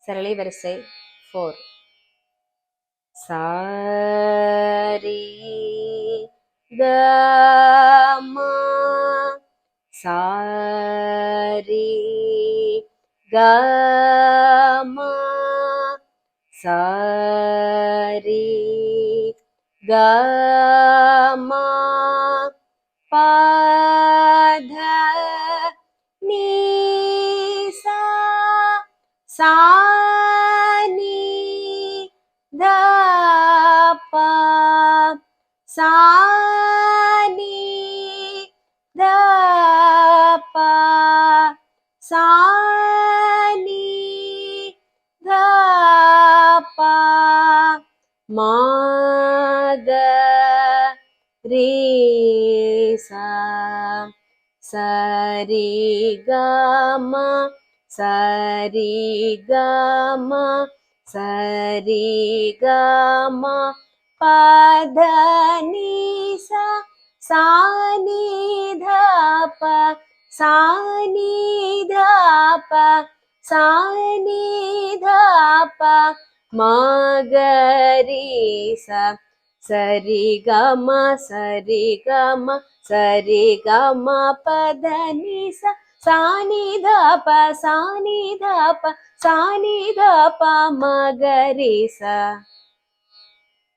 சரளை வரிசை 4. Sorry comma sorry comma sorry comma பாத நீசா சானி தபா சானி தபா சானி தபா மாத ரீசா சரி கமா சரி கமா சரி கமா பத நீசா சானி தப சானி தப சானி தப மகரீசா சரி கமா சரி கமா சரி கமா பத நீசா சானி தப சானி தப சானி தப மகரீசா.